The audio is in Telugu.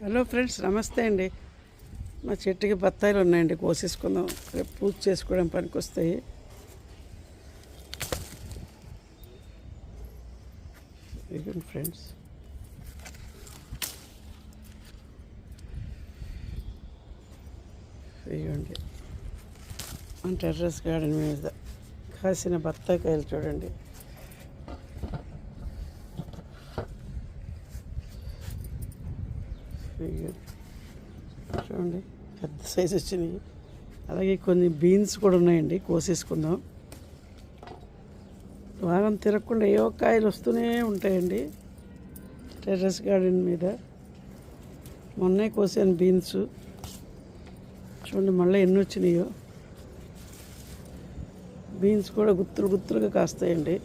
హలో ఫ్రెండ్స్, నమస్తే అండి. మా చెట్టుకి బత్తాయిలు ఉన్నాయండి, కోసేసుకుందాం. రేపు పూజ చేసుకోవడం పనికి వస్తాయి. ఇదిగోండి ఫ్రెండ్స్, ఇదిగోండి మన టెర్రస్ గార్డెన్ మీద కాసిన బత్తాయికాయలు చూడండి. చూడండి, పెద్ద సైజు వచ్చినాయి. అలాగే కొన్ని బీన్స్ కూడా ఉన్నాయండి, కోసేసుకుందాం. వారం తిరగకుండా ఏవో కాయలు వస్తూనే ఉంటాయండి టెర్రస్ గార్డెన్ మీద. మొన్నే కోసాను బీన్స్, చూడండి మళ్ళీ ఎన్ని వచ్చినాయో. బీన్స్ కూడా గుత్తులుగా కాస్తాయండి.